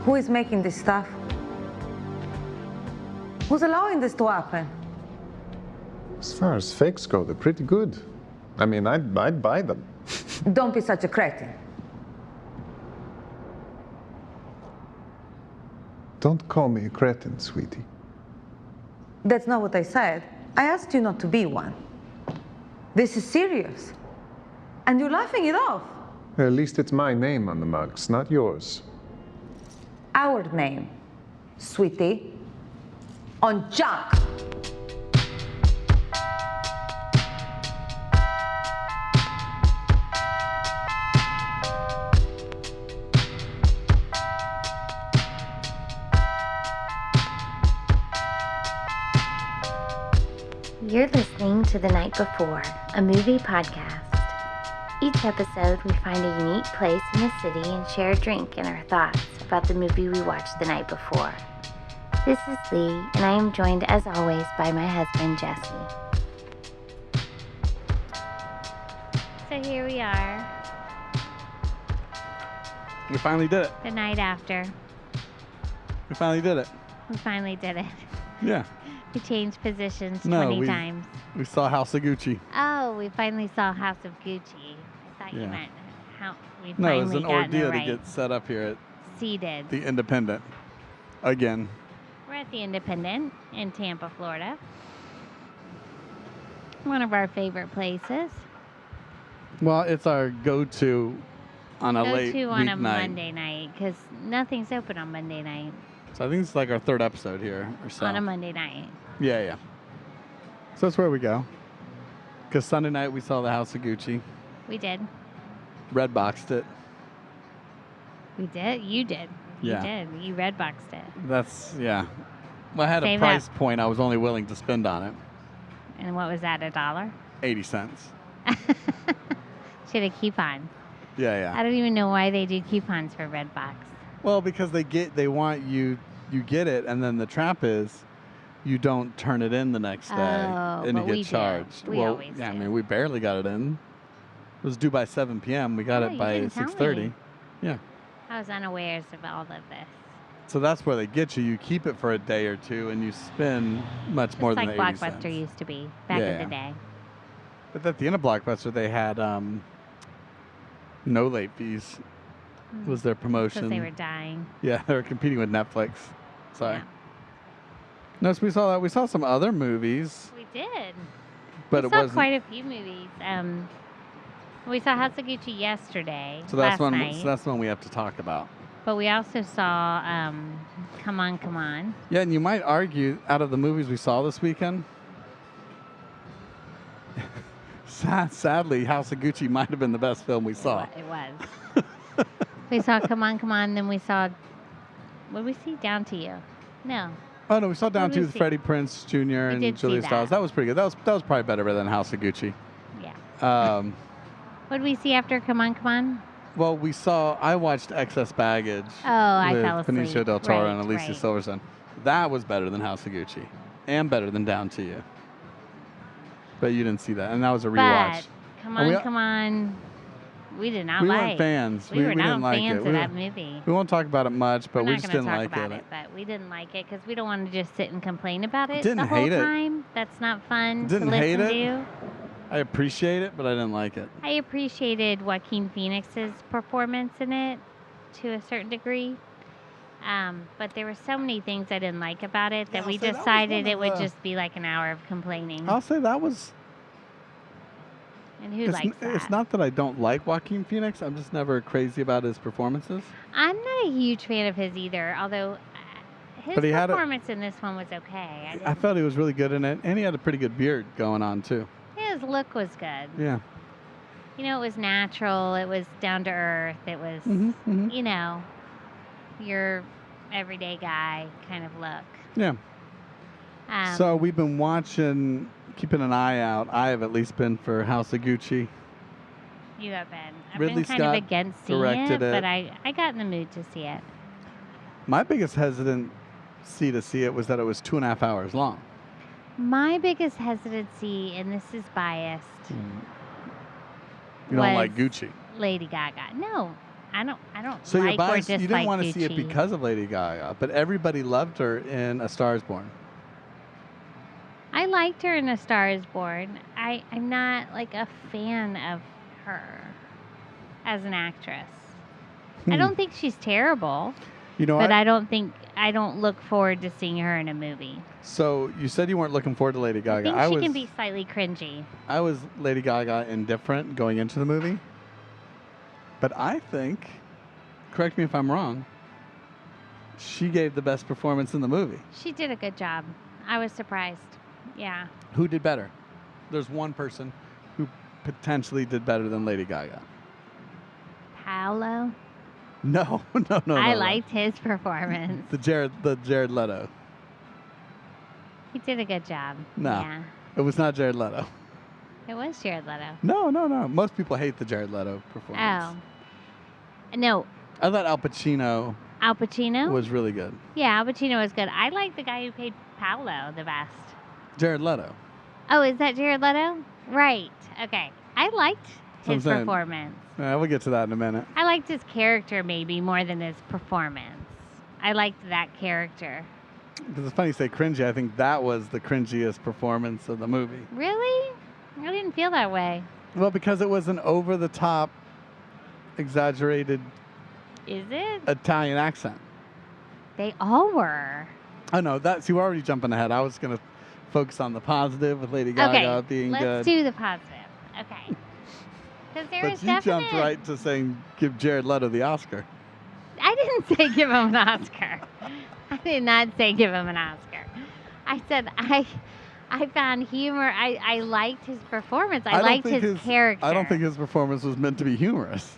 Who is making this stuff? Who's allowing this to happen? As far as fakes go, they're pretty good. I mean, I'd buy them. Don't be such a cretin. Don't call me a cretin, sweetie. That's not what I said. I asked you not to be one. This is serious. And you're laughing it off. At least it's my name on the mugs, not yours. Our name, sweetie, on junk. You're listening to The Night Before, a movie podcast. Each episode, we find a unique place in the city and share a drink and our thoughts about the movie we watched the night before. This is Lee, and I am joined, as always, by my husband, Jesse. So here we are. We finally did it. The night after. We finally did it. We finally did it. Yeah. We changed positions 20 times. We saw House of Gucci. Oh, we finally saw House of Gucci. I thought you meant how we finally got it was an ordeal to get set up here at seated. the Independent. Again. We're at the Independent in Tampa, Florida. One of our favorite places. Well, it's our go-to on a late Go-to on a weeknight. Monday night, because nothing's open on Monday night. So I think it's like our third episode here or so. On a Monday night. Yeah. So that's where we go. Because Sunday night we saw the House of Gucci. We did. Red boxed it. We did. You did. Yeah. You did. You red boxed it. That's, yeah. Well, I had Save a price up. point I was only willing to spend on it. And what was that, $1? 80 cents. Should have coupon. Yeah. I don't even know why they do coupons for Redbox. Well, because they want you get it, and then the trap is you don't turn it in the next day, and but you we get do. charged. We well, always yeah, do. I mean, we barely got it in. It was due by 7 p.m. We got Oh, it you by didn't tell 6:30. me. Yeah. I was unawares of all of this. So that's where they get you. You keep it for a day or two, and you spend much more Just than like the 80 Blockbuster cents. used to be back in the day. But at the end of Blockbuster, they had no late fees. Was their promotion. Because they were dying. Yeah, they were competing with Netflix. Sorry. Yeah. No, so we saw that. We saw some other movies, We did. but we it saw wasn't. quite a few movies. We saw House of Gucci yesterday, So that's last one. night. So that's one we have to talk about. But we also saw Come On, Come On. Yeah, and you might argue out of the movies we saw this weekend, sadly, House of Gucci might have been the best film we saw. It was. We saw Come On, Come On. Then we saw, what did we see? Down to You. No. Oh no, we saw Down What did to we see? Freddie Prinze Jr. and did see Julia that. Stiles. That was pretty good. That was probably better than House of Gucci. Yeah. What did we see after Come On, Come On? Well, I watched Excess Baggage. Oh, I with fell asleep. Benicio del Toro Right, and Alicia right. Silverstone. That was better than House of Gucci, and better than Down to You. But you didn't see that, and that was a rewatch. But Come And On, Come On, we did not we like. weren't fans. We were didn't not like fans it. of We that don't- movie. We won't talk about it much, but We're we not just going didn't to like talk about it. it, but we didn't like it because we don't want to just sit and complain about it Didn't the whole hate it. time. That's not fun Didn't to hate listen it. to. I appreciate it, but I didn't like it. I appreciated Joaquin Phoenix's performance in it to a certain degree. But there were so many things I didn't like about it that I'll we say that was decided one it of would the- just be like an hour of complaining. I'll say that was. And who It's, likes that? it's not that I don't like Joaquin Phoenix. I'm just never crazy about his performances. I'm not a huge fan of his either, although his But he had a- performance in this one was okay. I felt he was really good in it, and he had a pretty good beard going on too. His look was good. Yeah. You know, it was natural. It was down to earth. It was, Mhm. you know, your everyday guy kind of look. Yeah. Um, So we've been watching, keeping an eye out. I have at least been for House of Gucci. you have been. I've Ridley been kind Scott of against seeing directed it. but I got in the mood to see it. My biggest hesitancy to see it was that it was 2.5 hours long. My biggest hesitancy, and this is biased, You don't like Was- Gucci. Lady Gaga. No, I don't So you're like or biased. dislike You didn't want to see it Gucci. because of Lady Gaga, but everybody loved her in A Star Is Born. I liked her in A Star Is Born. I'm not like a fan of her as an actress. I don't think she's terrible, You know but what? I don't look forward to seeing her in a movie. So you said you weren't looking forward to Lady Gaga. I think she can be slightly cringy. I was Lady Gaga indifferent going into the movie. But I think, correct me if I'm wrong, she gave the best performance in the movie. She did a good job. I was surprised. Yeah. Who did better? There's one person who potentially did better than Lady Gaga. Paolo? No. I liked his performance. The Jared Leto. He did a good job. No. Yeah. It was not Jared Leto. It was Jared Leto. No. Most people hate the Jared Leto performance. Oh. No. I thought Al Pacino Al Pacino? was really good. Yeah, Al Pacino was good. I like the guy who played Paolo the best. Jared Leto. Oh, is that Jared Leto? Right. Okay. I liked So I'm his saying- performance. We'll get to that in a minute. I liked his character maybe more than his performance. I liked that character. Because it's funny you say cringy. I think that was the cringiest performance of the movie. Really? I didn't feel that way. Well, because it was an over-the-top, exaggerated Is it? Italian accent. They all were. Oh, no, you were already jumping ahead. I was going to focus on the positive with Lady Gaga being let's good. do the positive. Okay. Because there But is you definite... jumped right to saying give Jared Leto the Oscar. I didn't say give him an Oscar. I did not say give him an Oscar. I said I found humor. I liked his performance. I don't liked think his character. I don't think his performance was meant to be humorous.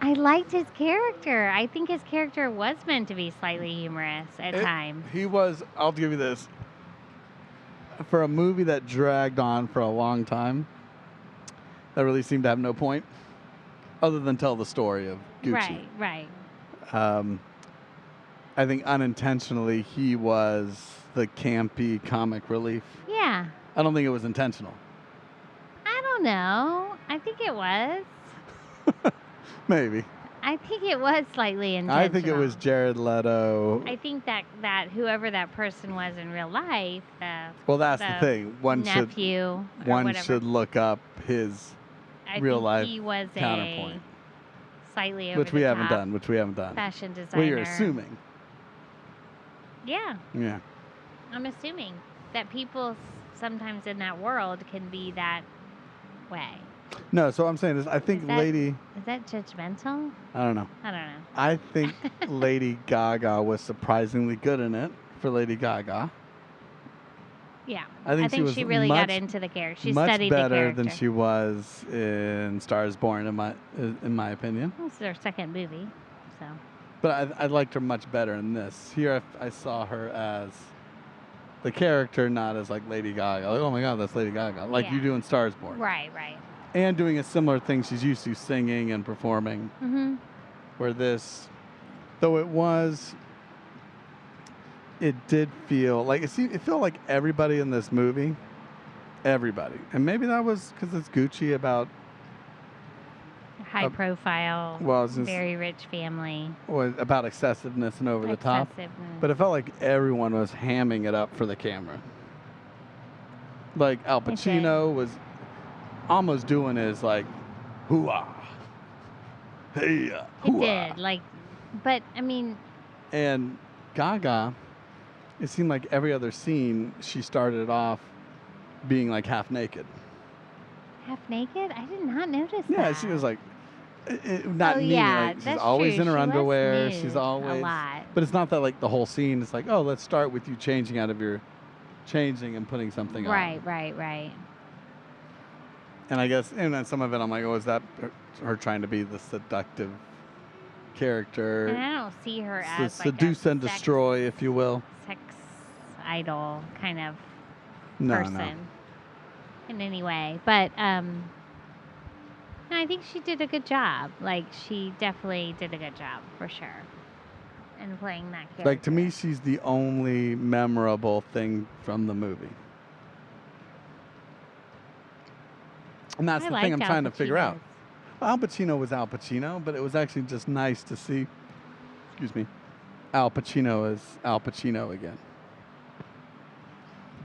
I liked his character. I think his character was meant to be slightly humorous at times. He was, I'll give you this. For a movie that dragged on for a long time, that really seemed to have no point other than tell the story of Gucci. Right. I think unintentionally he was the campy comic relief. Yeah. I don't think it was intentional. I don't know. I think it was. Maybe. I think it was slightly intentional. I think it was Jared Leto. I think that whoever that person was in real life, Well, that's the thing. One should look up his real life he was counterpoint, slightly over which we haven't done. Fashion designer. Well, you're assuming. Yeah, Yeah. I'm assuming that people sometimes in that world can be that way. No, so what I'm saying is I think Is that- Lady... Is that judgmental? I don't know. I don't know. I think Lady Gaga was surprisingly good in it for Lady Gaga. Yeah, I think she was she really got much- into the character. She Much studied the better character. than she was in Stars Born, in my opinion. This is her second movie, so. But I liked her much better in this. Here I saw her as the character, not as like Lady Gaga. Like, oh my God, that's Lady Gaga. Like you Yeah. do in Stars Born. Right. And doing a similar thing she's used to, singing and performing. Mm-hmm. Where this, though it did feel like, it felt like everybody in this movie, everybody. And maybe that was because it's Gucci about High profile, well, it's just- very rich family. about excessiveness and over the top. Excessiveness. But it felt like everyone was hamming it up for the camera. Like Al Pacino was almost doing his like, hoo-ah, hey, It hoo-ah. did, but I mean, And Gaga, it seemed like every other scene she started off being like half naked. half naked? I did not notice that. Yeah, she was like, not Oh, neat. yeah, Like, she's that's always true. in her She was underwear. nude She's a always. lot. But it's not that like the whole scene. It's like, oh, let's start with you changing out of your changing and putting something on. Right. And I guess, and then some of it, I'm like, oh, is that her trying to be the seductive character? And I don't see her Se- as seduce like a and destroy, if you will. sex idol kind of No, person in any way. But no, I think she did a good job. Like, she definitely did a good job, for sure, in playing that character. Like, to me, she's the only memorable thing from the movie. And that's I the thing I'm liked trying to Al figure out. Pacino's. Al Pacino was Al Pacino, but it was actually just nice to see, excuse me, Al Pacino as Al Pacino again.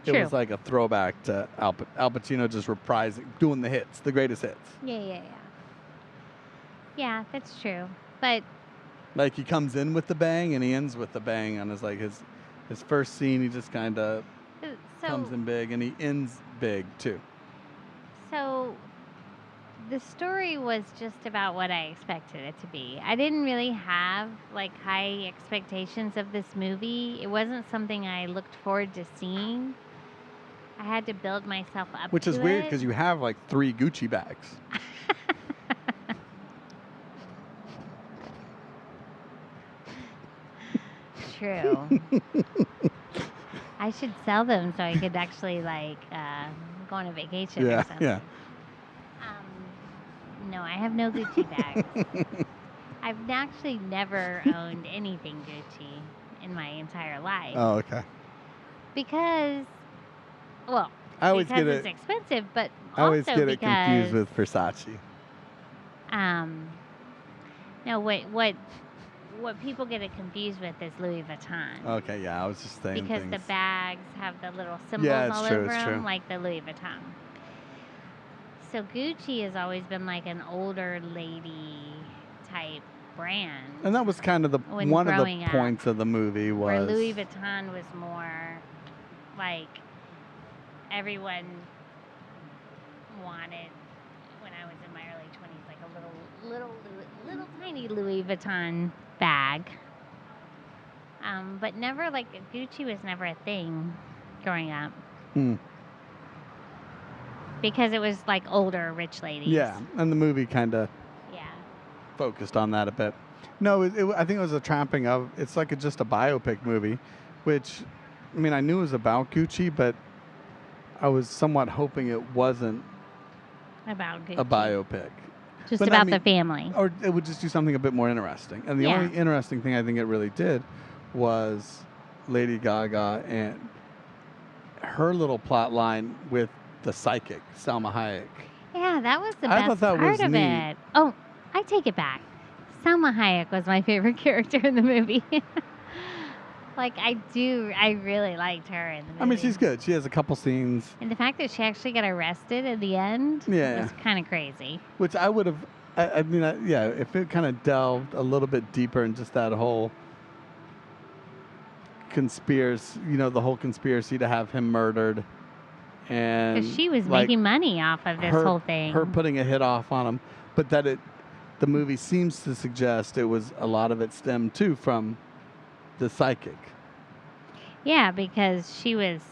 True. It was like a throwback to Al Pacino just reprising, doing the hits, the greatest hits. Yeah. Yeah, that's true. But Like he comes in with the bang and he ends with the bang on his first scene. He just kind of comes in big and he ends big too. So the story was just about what I expected it to be. I didn't really have like high expectations of this movie. It wasn't something I looked forward to seeing. I had to build myself up Which to is weird it. because you have like 3 Gucci bags. True. I should sell them so I could actually like go on a vacation or something. Yeah. No, I have no Gucci bags. I've actually never owned anything Gucci in my entire life. Oh, okay. Because, well, I always because get it's expensive, but I always also get it because, confused with Versace. No, what people get it confused with is Louis Vuitton. Okay, yeah, I was just saying Because things. the bags have the little symbols Yeah, it's all true, over it's them, true. like the Louis Vuitton. So Gucci has always been like an older lady type brand. And that was kind of when one of the growing up, points of the movie was where Louis Vuitton was more like everyone wanted when I was in my early 20s, like a little tiny Louis Vuitton bag. But never like Gucci was never a thing growing up. Because it was like older rich ladies. Yeah, and the movie kind of Yeah. focused on that a bit. No, I think it was a tramping of. It's like just a biopic movie, which, I mean, I knew it was about Gucci, but I was somewhat hoping it wasn't About Gucci. a biopic. Just But, I about mean, the family. Or it would just do something a bit more interesting. And the Yeah. only interesting thing I think it really did was Lady Gaga and her little plot line with the psychic, Salma Hayek. Yeah, that was the I best thought that part was of neat. it. Oh, I take it back. Salma Hayek was my favorite character in the movie. Like, I really liked her in the movie. I mean, she's good. She has a couple scenes, And the fact that she actually got arrested at the end Yeah. was kind of crazy. which I would have, yeah, if it kind of delved a little bit deeper in just that whole conspiracy, the whole conspiracy to have him murdered. And Because she was like, making money off of this whole thing. Her putting a hit off on him, but the movie seems to suggest it was a lot of it stemmed too from the psychic. Yeah, because she was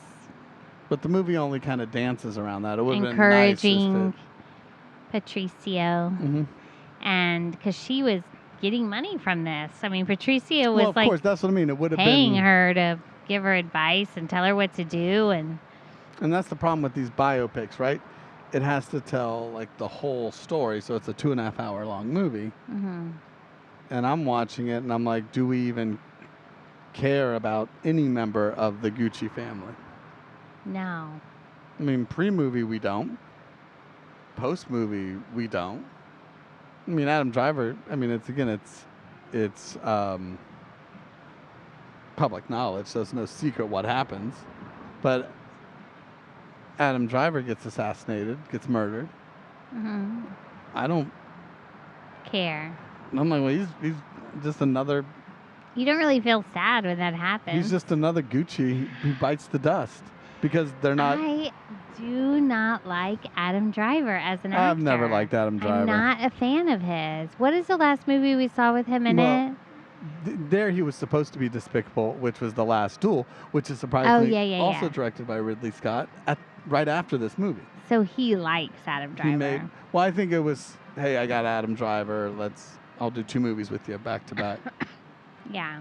But the movie only kind of dances around that. It would have been encouraging nice Patricio. if And because she was getting money from this. I mean, Patricio was well, of like course, that's what I mean. It would have paying been her to give her advice and tell her what to do. And And that's the problem with these biopics, right? It has to tell like the whole story, so it's a 2.5 hour long movie. And I'm watching it, and I'm like, do we even care about any member of the Gucci family? no. I mean, pre-movie we don't. Post-movie we don't. I mean, Adam Driver. I mean, it's public knowledge, so it's no secret what happens. But Adam Driver gets assassinated, gets murdered. I don't Care. I'm like, well, he's just another. You don't really feel sad when that happens. He's just another Gucci who bites the dust because they're not. I do not like Adam Driver as an actor. I've never liked Adam Driver. I'm not a fan of his. What is the last movie we saw with him in Well, it? There he was supposed to be Despicable, which was The Last Duel, which is surprisingly yeah, also yeah. directed by Ridley Scott right after this movie. So he likes Adam Driver. Well, I think it was, hey, I got Adam Driver. I'll do 2 movies with you back to back. Yeah.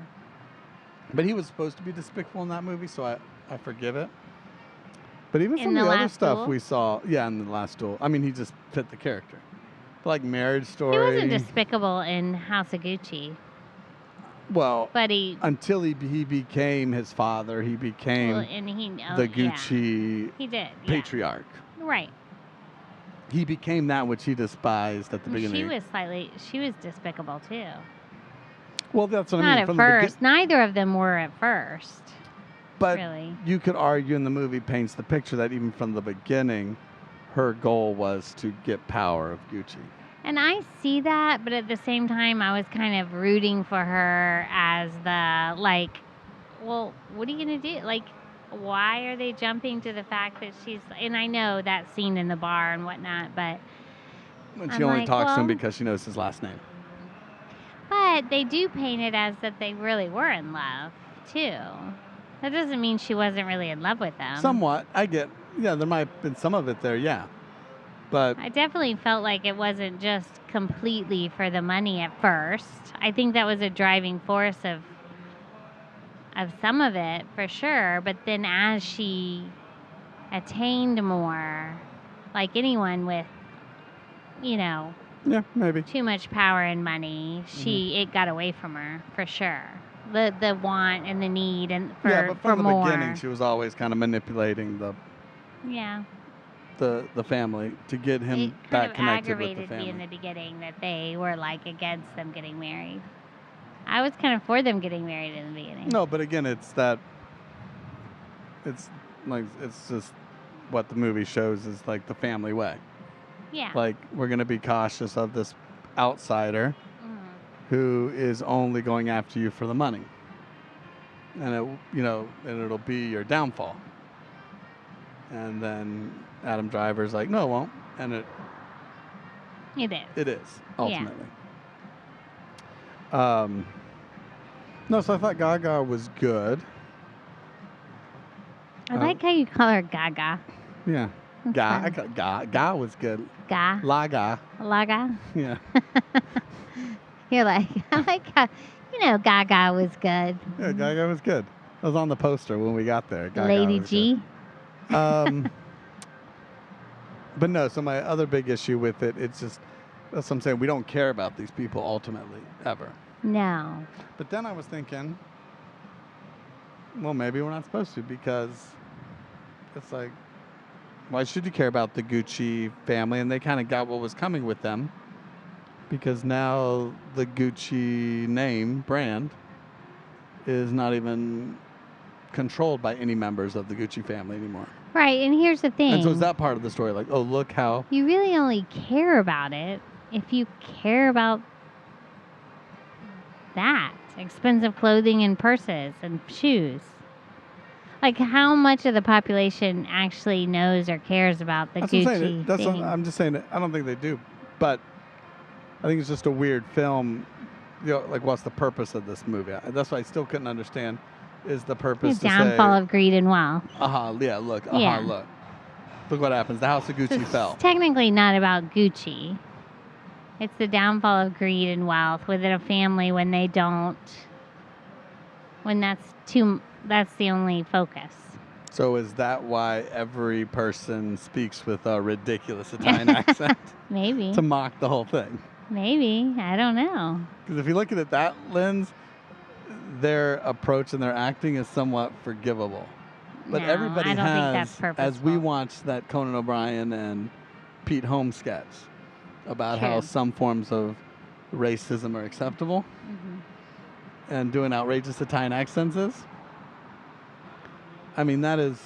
But he was supposed to be Despicable in that movie, so I forgive it. But even In some The of the other Last stuff Duel? we saw, in The Last Duel, I mean, he just fit the character. Like Marriage Story. He wasn't despicable in House of Gucci, Well, but he until he became his father, he became well, and he the Gucci he did patriarch. Right. he became that which he despised at the Well, beginning. she was despicable too. Well, that's what I Not mean. at From first. Neither of them were at first. but really. you could argue, and the movie paints the picture that even from the beginning, her goal was to get power of Gucci. And I see that, but at the same time, I was kind of rooting for her as the, like, well, what are you going to do? Like, why are they jumping to the fact that she's, and I know that scene in the bar and whatnot, but When she I'm only like, talks to him well- because she knows his last name. But they do paint it as that they really were in love, too. That doesn't mean she wasn't really in love with them. Somewhat. I get, yeah, there might have been some of it there, yeah. But I definitely felt like it wasn't just completely for the money at first. I think that was a driving force of some of it, for sure. But then as she attained more, like anyone with, yeah, maybe. too much power and money, it got away from her, for sure. The want and the need and for, Yeah, but for from the more. beginning, she was always kind of manipulating Yeah. the family to get him It kind back of connected with the aggravated me in family. the beginning that they were like against them getting married. I was kind of for them getting married in the beginning. No, but again, it's just what the movie shows is like the family way. Yeah. Like, we're going to be cautious of this outsider Mhm. who is only going after you for the money. And it'll be your downfall. And then Adam Driver's like, no, it won't. And It is. it is, ultimately. No, so I thought Gaga was good. I like how you call her Gaga. Yeah. That's fun. Ga was good. Ga. Laga. Laga. Yeah. You're like, I like how, Gaga was good. Yeah, Gaga was good. It was on the poster when we got there. Gaga Lady was G. good. But no, so my other big issue with it, it's just, that's what I'm saying, we don't care about these people ultimately, ever. No. But then I was thinking, well, maybe we're not supposed to, because it's like, why should you care about the Gucci family? And they kind of got what was coming with them, because now the Gucci name, brand, is not even controlled by any members of the Gucci family anymore. Right, and here's the thing. And so is that part of the story? Like, oh, look how... You really only care about it if you care about that. Expensive clothing and purses and shoes. Like, how much of the population actually knows or cares about the That's what I'm Gucci saying. That's what thing? I'm just saying that I don't think they do. But I think it's just a weird film. Like, what's the purpose of this movie? That's what I still couldn't understand. Is the purpose The to downfall say, of greed and wealth. look, Yeah. look. Look what happens. The house of So Gucci it's fell. technically not about Gucci. It's the downfall of greed and wealth within a family when they don't. When that's the only focus. So is that why every person speaks with a ridiculous Italian accent? Maybe. To mock the whole thing. Maybe. I don't know. Because if you look at it that lens, their approach and their acting is somewhat forgivable. But No, everybody I don't think has, that's as we purposeful. watched that Conan O'Brien and Pete Holmes sketch about how True. some forms of racism are acceptable and doing outrageous Italian accents is. I mean, that is,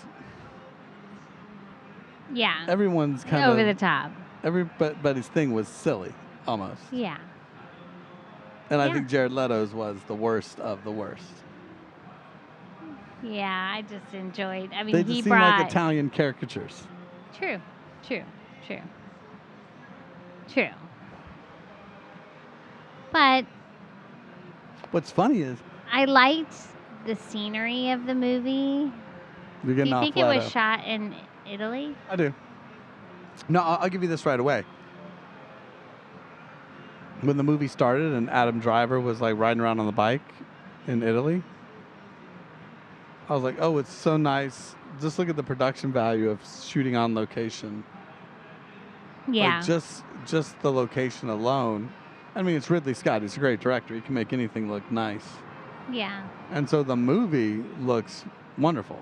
Yeah. everyone's kind of... Over the top. Everybody's thing was silly, almost. Yeah. And I Yeah. think Jared Leto's was the worst of the worst. Yeah, I just enjoyed. I mean, They he just seem brought. like Italian caricatures. True. But What's funny is I liked the scenery of the movie. you're Do getting you off think it was Leto. shot in Italy? I do. No, I'll give you this right away. When the movie started and Adam Driver was like riding around on the bike in Italy, I was like, oh, it's so nice. Just look at the production value of shooting on location. Yeah. Like just the location alone. I mean, it's Ridley Scott. He's a great director. He can make anything look nice. Yeah. And so the movie looks wonderful.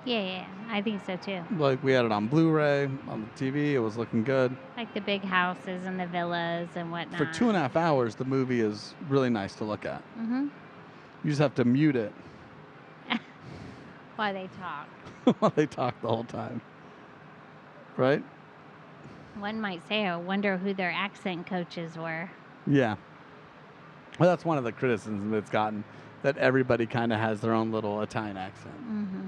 Yeah, I think so too. Like we had it on Blu-ray, on the TV. It was looking good. Like the big houses and the villas and whatnot. For 2.5 hours, the movie is really nice to look at. Mm-hmm. You just have to mute it While they talk. while they talk the whole time. Right? One might say, I wonder who their accent coaches were. Yeah. Well, that's one of the criticisms it's gotten, that everybody kind of has their own little Italian accent. Mm-hmm.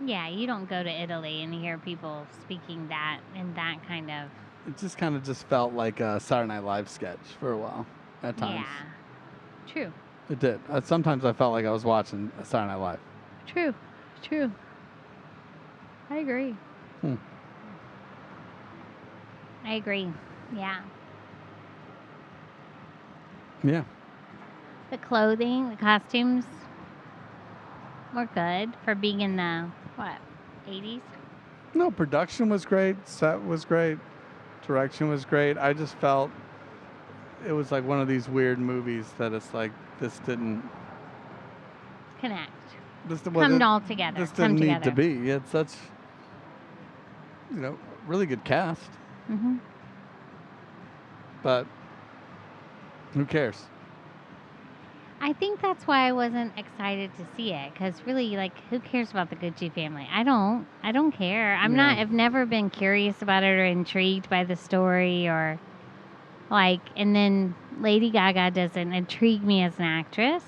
Yeah, you don't go to Italy and hear people speaking that in that kind of... It just kind of just felt like a Saturday Night Live sketch for a while at times. Yeah, true. It did. Sometimes I felt like I was watching Saturday Night Live. True. I agree. I agree. Yeah. Yeah. The clothing, the costumes were good for being in the, 80s? No, production was great. Set was great. Direction was great. I just felt it was like one of these weird movies that it's like, this didn't... Connect. This Come all together. This Come didn't need to together. be. It's such, really good cast. Mm-hmm. But who cares? I think that's why I wasn't excited to see it, because really, who cares about the Gucci family? I don't care. I've never been curious about it or intrigued by the story or and then Lady Gaga doesn't intrigue me as an actress.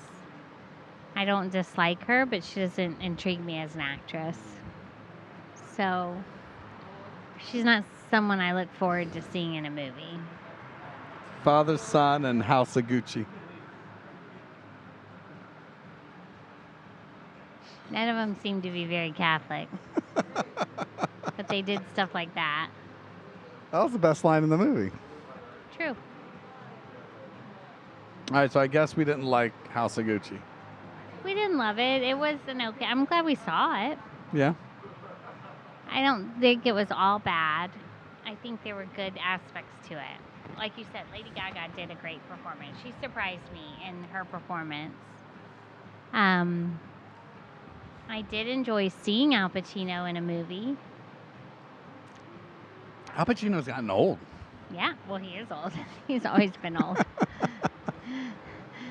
I don't dislike her, but she doesn't intrigue me as an actress. So she's not someone I look forward to seeing in a movie. Father, Son, and House of Gucci. None of them seem to be very Catholic. But they did stuff like that. That was the best line in the movie. True. All right, so I guess we didn't like House of Gucci. We didn't love it. It was an okay. I'm glad we saw it. Yeah? I don't think it was all bad. I think there were good aspects to it. Like you said, Lady Gaga did a great performance. She surprised me in her performance. I did enjoy seeing Al Pacino in a movie. Al Pacino's gotten old. Yeah, well, he is old. He's always been old.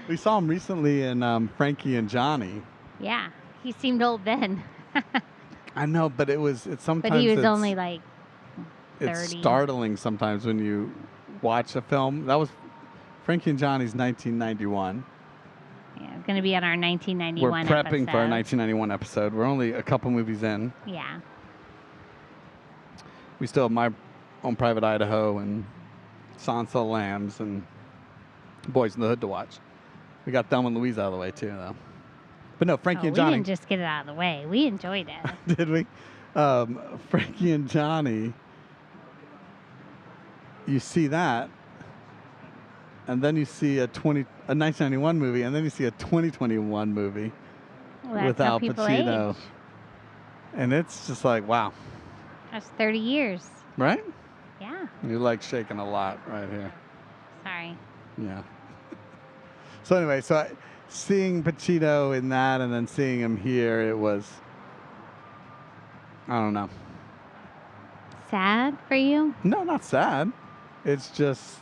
We saw him recently in Frankie and Johnny. Yeah, he seemed old then. I know, but sometimes But he was only 30. It's startling sometimes when you watch a film. That was Frankie and Johnny's 1991. Yeah, it's going to be on our 1991 We're prepping episode. for our 1991 episode. We're only a couple movies in. Yeah. We still have My Own Private Idaho and Silence of the Lambs and Boys in the Hood to watch. We got Thelma and Louise out of the way too, though. But no, Frankie and Johnny. We didn't just get it out of the way. We enjoyed it. Did we? Frankie and Johnny. You see that, and then you see a 1991 movie, and then you see a 2021 movie Well, with that's how Al people Pacino, age. and it's just like, wow, That's 30 years. right? Yeah. You're like shaking a lot right here. Sorry. Yeah. So anyway, seeing Pacino in that, and then seeing him here, it was, I don't know. Sad for you? No, not sad. It's just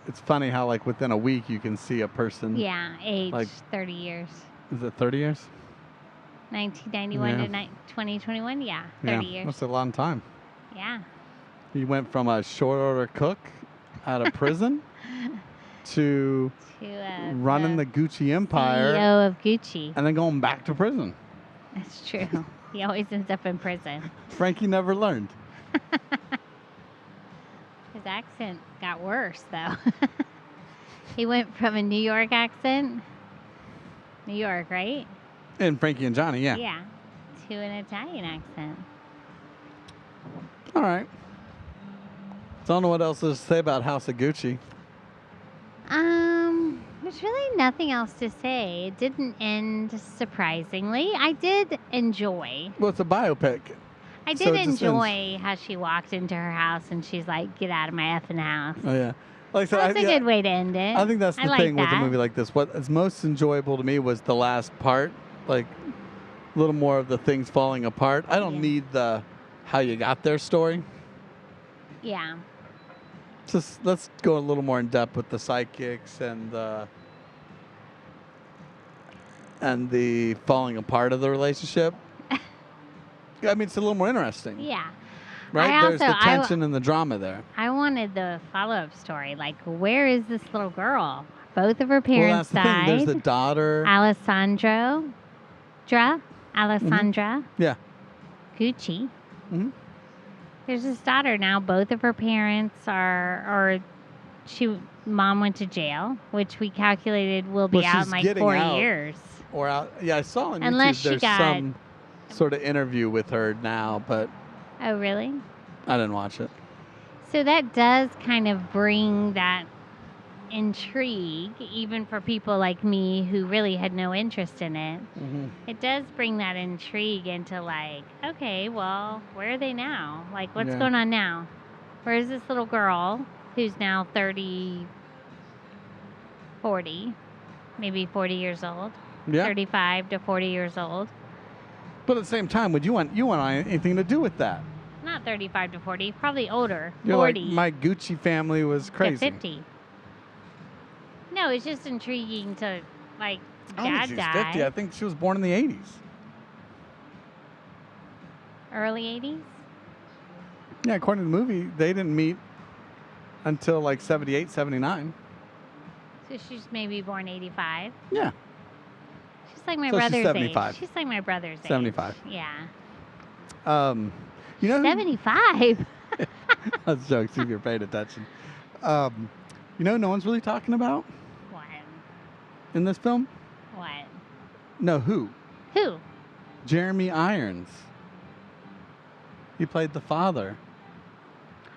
it's funny how within a week you can see a person. Yeah, age Like- 30 years. Is it 30 years? 1991 to 2021? Yeah, 30 years. That's a long time. Yeah. He went from a short order cook out of prison to To running the Gucci empire CEO of Gucci. and then going back to prison. That's true. He always ends up in prison. Frankie never learned. His accent got worse, though. He went from a New York accent, New York, right? And Frankie and Johnny, yeah. Yeah. To an Italian accent. All right. So I don't know what else to say about House of Gucci. There's really nothing else to say. It didn't end surprisingly. I did enjoy. Well, it's a biopic. I So did it just enjoy how she walked into her house and she's like, "Get out of my effing house." Oh, yeah. Like I said, That's a good way to end it. I think that's the like thing with a that. movie like this. What is most enjoyable to me was the last part. A little more of the things falling apart. I don't Yeah. need the how you got there story. Yeah. Just let's go a little more in depth with the sidekicks and the falling apart of the relationship. I mean, it's a little more interesting, Yeah. right? I There's also- the tension and the drama there. I wanted the follow-up story. Like, where is this little girl? Both of her Well, parents that's the thing. There's died. the daughter. Alessandra Yeah. Gucci. hmm There's this daughter now. Both of her parents mom went to jail, which we calculated will be Well, out she's in like getting 4 out. years. Or out. Yeah, I saw on Unless YouTube she there's got- some sort of interview with her now, but Oh, really? I didn't watch it. So that does kind of bring that intrigue, even for people like me who really had no interest in it. Mm-hmm. It does bring that intrigue into like, okay, well, where are they now? Like, what's Yeah. going on now? Where's this little girl who's now 30, 40, maybe 40 years old, Yeah. 35 to 40 years old? But at the same time, would you want anything to do with that? Not 35 to 40, probably older, You're 40 like, my Gucci family was to crazy. 50. No, it's just intriguing to, like, I don't dad think she's 50. I died. think she was born in the 80s. Early 80s? Yeah, according to the movie, they didn't meet until like 78, 79. So she's maybe born 85. Yeah, She's like my So she's brother's 75. age. She's like my brother's 75. age. Yeah. You know who- 75? That's jokes if you're paying attention. You know who no one's really talking about What? in this film? What? No, who? Who? Jeremy Irons. He played the father.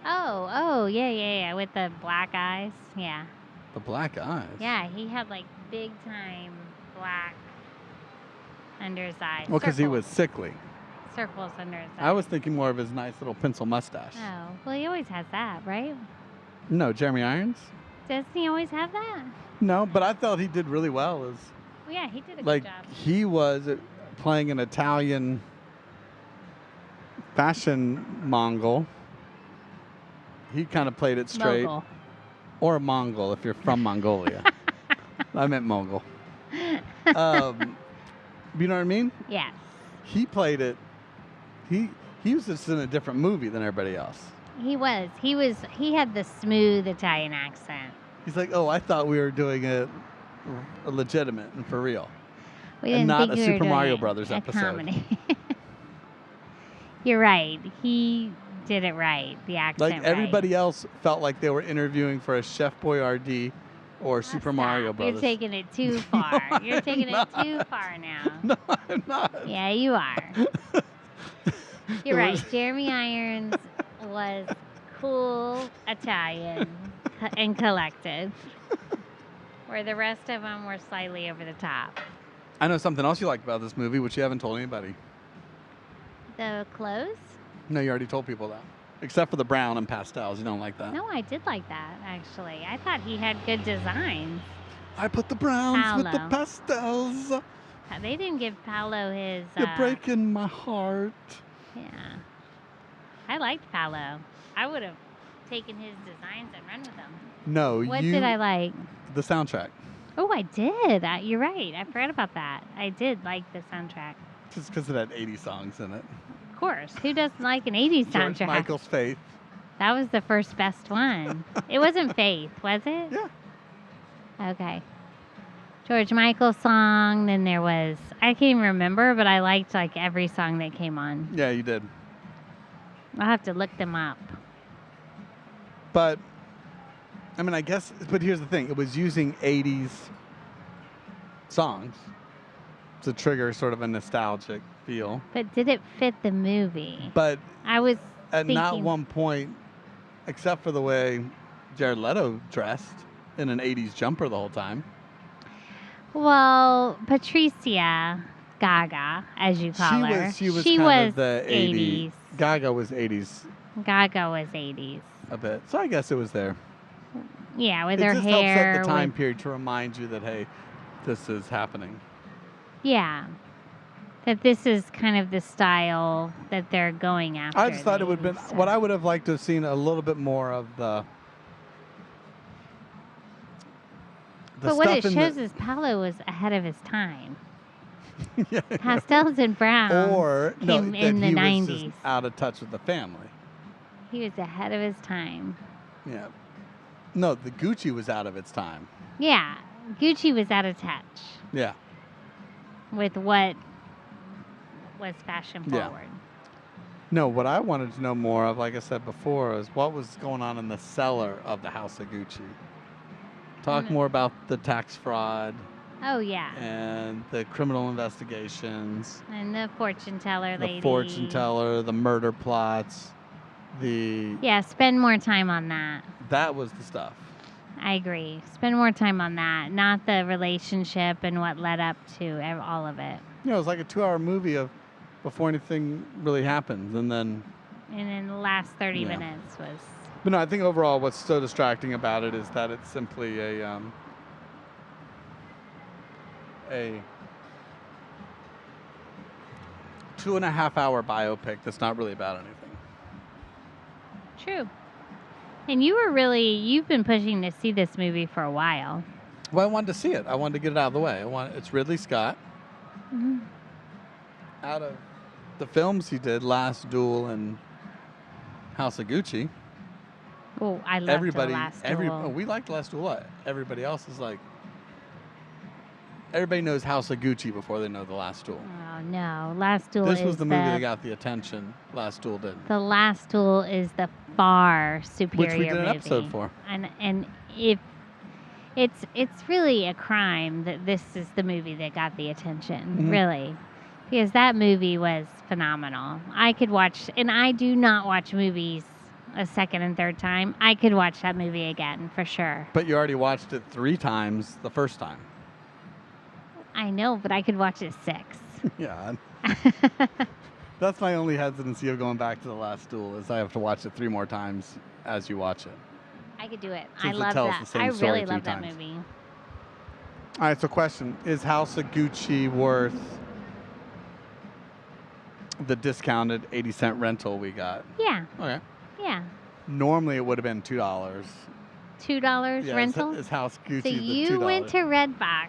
Oh, yeah. With the black eyes. Yeah. The black eyes. Yeah, he had like big time black under his eyes. Well, because he Circles. was sickly. Circles under his eyes. I was thinking more of his nice little pencil mustache. Oh, well, he always has that, right? No, Jeremy Irons? Doesn't he always have that? No, but I felt he did really well as Well, yeah, he did a like good job. he was playing an Italian fashion Mongol. He kind of played it straight. Mogul. Or a Mongol if you're from Mongolia. I meant Mongol. You know what I mean? Yeah. He played it. He was just in a different movie than everybody else. He was. He had the smooth Italian accent. He's like, oh, I thought we were doing it legitimate and for real. We And didn't not think a we were Super doing Mario it. Brothers A episode. comedy. You're right. He did it right. The accent. Like right. everybody else felt like they were interviewing for a Chef Boyardee or Super Stop. Mario Brothers. You're taking it too far. No, You're taking I'm it too far now. No, I'm not. Yeah, you are. You're It right. was- Jeremy Irons was cool Italian and collected, where the rest of them were slightly over the top. I know something else you like about this movie, which you haven't told anybody. The clothes? No, you already told people that. Except for the brown and pastels. You don't like that. No, I did like that, actually. I thought he had good designs. I put the browns with the Paolo. pastels. They didn't give Paolo his... You're breaking my heart. Yeah. I liked Paolo. I would have taken his designs and run with them. No, What you. did I like? The soundtrack. Oh, I did. You're right. I forgot about that. I did like the soundtrack. Just because it had 80 songs in it. Of course. Who doesn't like an 80s George soundtrack? Michael's Faith. That was the first best one. It wasn't Faith, was it? Yeah. Okay. George Michael song. Then there was, I can't even remember, but I liked like every song that came on. Yeah, you did. I'll have to look them up. But, I mean, I guess, but here's the thing. It was using 80s songs to trigger sort of a nostalgic feel. But did it fit the movie? But I was at thinking, not one point, except for the way Jared Leto dressed in an 80s jumper the whole time. well, Patricia Gaga, as you call her. She was kind of the 80s. 80s. Gaga was 80s Gaga was 80s. a bit. So I guess it was there. Yeah, with It her just hair. helps set the time with- period to remind you that, hey, this is happening. Yeah. that this is kind of the style that they're going after. I just thought it would have been So- what I would have liked to have seen a little bit more of the But what it stuff in shows the, is Paolo was ahead of his time. yeah, Pastels and browns or no, came that in the he was 90s. just out of touch with the family. He was ahead of his time. Yeah. No, the Gucci was out of its time. Yeah, Gucci was out of touch Yeah. with what was fashion Yeah. forward. No, what I wanted to know more of, like I said before, is what was going on in the cellar of the House of Gucci. Talk more about the tax fraud Oh yeah, and the criminal investigations, and the fortune teller lady. the fortune teller, the murder plots, the Yeah, spend more time on that. that was the stuff. I agree. Spend more time on that, not the relationship and what led up to all of it. You know, it was like a 2-hour movie of before anything really happens, and then. And then the last 30 Yeah. minutes was. But no, I think overall, what's so distracting about it is that it's simply a 2.5-hour biopic that's not really about anything. True. And you've been pushing to see this movie for a while. Well, I wanted to see it. I wanted to get it out of the way. It's Ridley Scott. Mm-hmm. Out of the films he did, Last Duel and House of Gucci, Oh, I love everybody, the last duel. we liked Last Duel a lot. Everybody else is like, everybody knows House of Gucci before they know the Last Duel. Oh no, Last Duel This is was the movie that got the attention. Last Duel did. The Last Duel is the far superior Which we did an movie. episode for. And if it's really a crime that this is the movie that got the attention, Mhm. really. Because that movie was phenomenal. I could watch, and I do not watch movies a second and third time. I could watch that movie again for sure. But you already watched it 3 times the first time. I know, but I could watch it 6. Yeah. That's my only hesitancy of going back to the Last Duel is I have to watch it 3 more times as you watch it. I could do it. Since I it love tells that. the same I story really 3 love that times. movie. All right, so question. Is House of Gucci worth the discounted 80-cent rental we got? Yeah, Okay. yeah. Normally it would have been $2. $2 Yeah, rental. Is House Gucci So the you $2? went to Redbox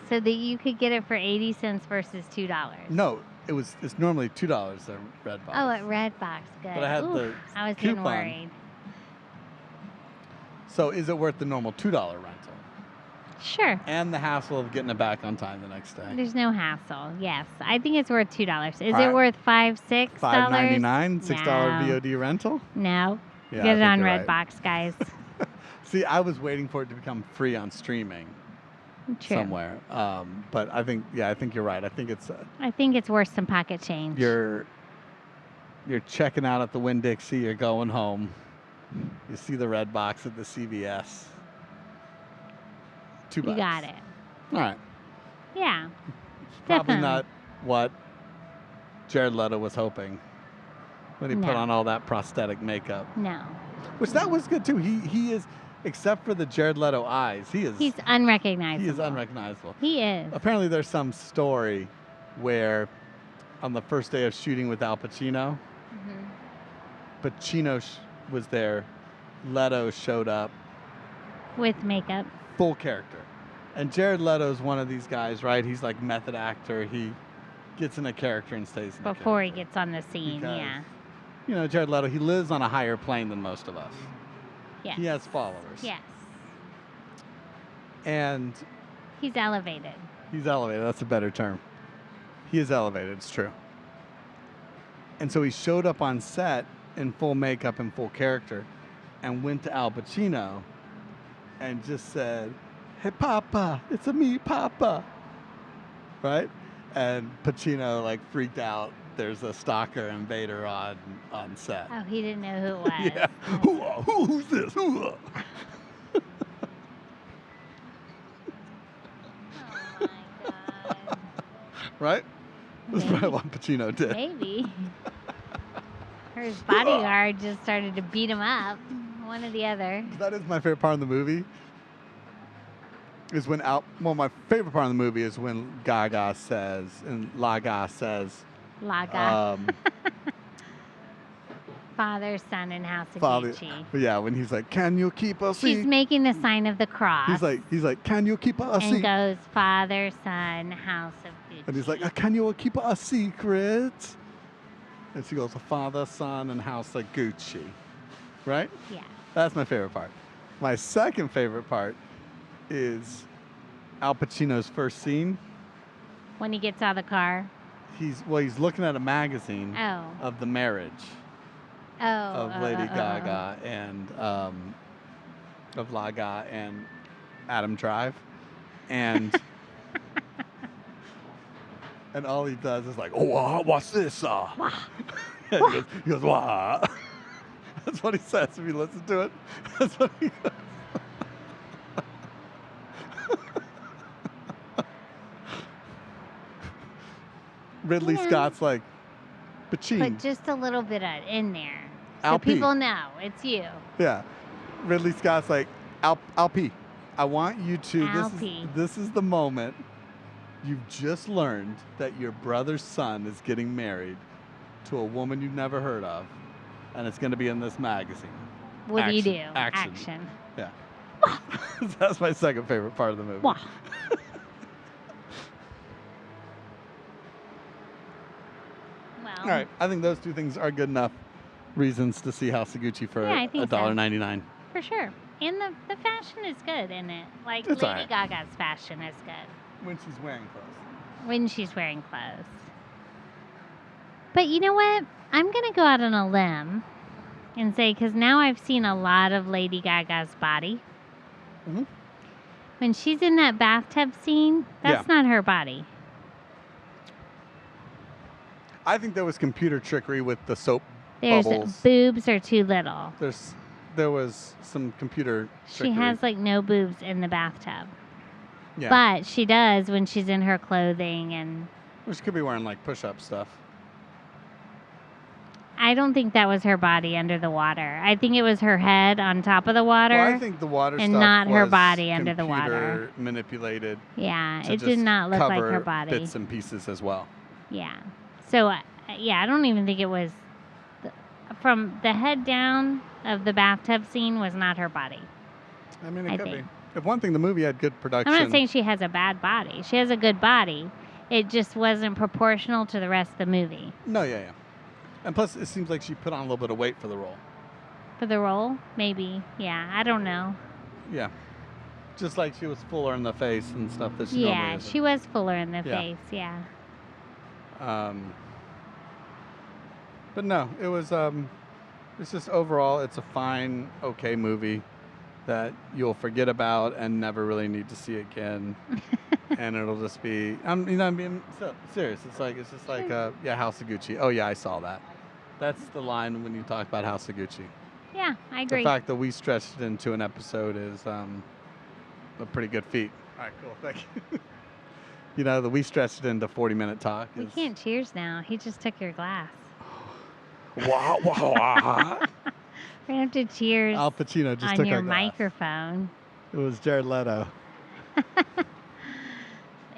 so that you could get it for 80 cents versus $2. No, it's normally $2 at Redbox. Oh, at Redbox, good. But I had the I was getting coupon. worried. So is it worth the normal $2 rental? Sure. And the hassle of getting it back on time the next day? There's no hassle. Yes, I think it's worth $2. Is All right. it worth $5, $6? $5.99, $6 No. VOD rental? No. Yeah, I Get it think on you're right. Redbox, guys. See, I was waiting for it to become free on streaming True. somewhere. But I think you're right. I think it's I think it's worth some pocket change. you're checking out at the Winn-Dixie. You're going home. You see the red box at the CVS. $2. You got it. All right. Yeah. Probably Definitely. not what Jared Leto was hoping when he put No. on all that prosthetic makeup. No. Which that was good too. He is, except for the Jared Leto eyes, He's unrecognizable. he is unrecognizable. He is. Apparently, there's some story where on the first day of shooting with Al Pacino, Pacino was there, Leto showed up, With makeup. full character. And Jared Leto's one of these guys, right? He's like method actor. He gets in a character and stays in a Before he character. gets on the scene, Because, yeah. You know, Jared Leto, he lives on a higher plane than most of us. Yes. He has followers. Yes. And He's elevated. he's elevated. That's a better term. He is elevated. It's true. And so he showed up on set in full makeup and full character and went to Al Pacino and just said, "Hey, Papa, it's a me, Papa." Right? And Pacino like freaked out. There's a stalker invader on set. Oh, he didn't know who it was. Yeah. Who's this? Oh my God. Right? That's Maybe. probably what Pacino did. Maybe. Or his bodyguard just started to beat him up. One or the other. That is my favorite part of the movie. is when my favorite part of the movie is when Gaga says, and Laga says, Laga. Father, Son, and House of Gucci. Yeah, when he's like, can you keep a secret? She's making the sign of the cross. He's like, can you keep a secret? And goes, Father, Son, House of Gucci. And he's like, can you keep a secret? And she goes, Father, Son, and House of Gucci. Right? Yeah. That's my favorite part. My second favorite part is Al Pacino's first scene. When he gets out of the car. He's looking at a magazine of the marriage of Lady Gaga and of Laga and Adam Drive, and and all he does is like, what's this? He goes, wah. That's what he says if you listen to it. That's what he does. Ridley Scott's like, Pachin. Put just a little bit in there. So Al P. people know it's you. Yeah. Ridley Scott's like, Al P, I want you to, this is the moment you've just learned that your brother's son is getting married to a woman you've never heard of, and it's going to be in this magazine. What do you do? Action. Yeah. That's my second favorite part of the movie. Wah. All right, I think those two things are good enough reasons to see House of Gucci for $1.99. For sure. And the fashion is good in it. Like It's Lady Gaga's fashion is good. When she's wearing clothes. When she's wearing clothes. But you know what? I'm going to go out on a limb and say, because now I've seen a lot of Lady Gaga's body. Mm-hmm. When she's in that bathtub scene, that's not her body. I think there was computer trickery with the soap bubbles. Boobs are too little. There was some computer trickery. She has like no boobs in the bathtub. Yeah. But she does when she's in her clothing and... Well, she could be wearing like push-up stuff. I don't think that was her body under the water. I think it was her head on top of the water. Well, I think the water and stuff not her was body under the water. Manipulated. Yeah, it did not look like her body. Bits and pieces as well. Yeah. So, I don't even think it was... From the head down of the bathtub scene was not her body. I mean, it could be. If one thing, the movie had good production. I'm not saying she has a bad body. She has a good body. It just wasn't proportional to the rest of the movie. No, yeah. And plus, it seems like she put on a little bit of weight for the role. For the role? Maybe. Yeah, I don't know. Yeah. Just like she was fuller in the face and stuff that she normally isn't. She was fuller in the face, yeah. But no, it was, it's just overall, it's a fine, okay movie that you'll forget about and never really need to see again. And it'll just be, I'm being serious. It's just like, House of Gucci. Oh yeah, I saw that. That's the line when you talk about House of Gucci. Yeah, I agree. The fact that we stretched it into an episode is a pretty good feat. All right, cool, thank you. That we stretched it into 40-minute talk. We can't cheers now. He just took your glass. Wow. We're going to have to cheers Al Pacino just on took your our glass. microphone. It was Jared Leto. They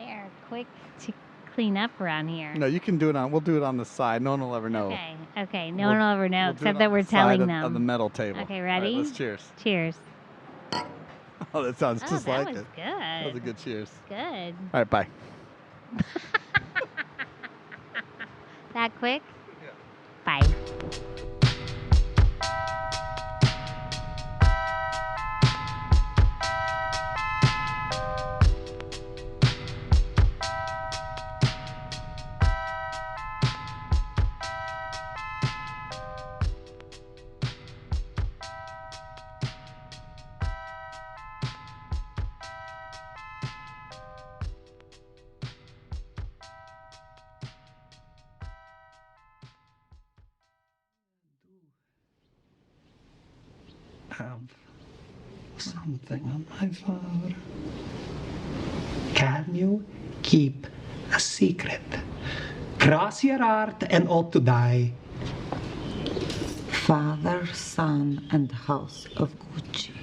are quick to clean up around here. No, you can do it we'll do it on the side. No one will ever know. Okay. No one will ever know except that we're telling them. On the metal table. Okay, ready? All right, let's cheers. Cheers. Oh, that sounds just like it. That was good. That was a good cheers. Good. All right, bye. That quick? Yeah. Bye. Have something on my father. Can you keep a secret? Cross your heart and ought to die. Father, Son, and House of Gucci.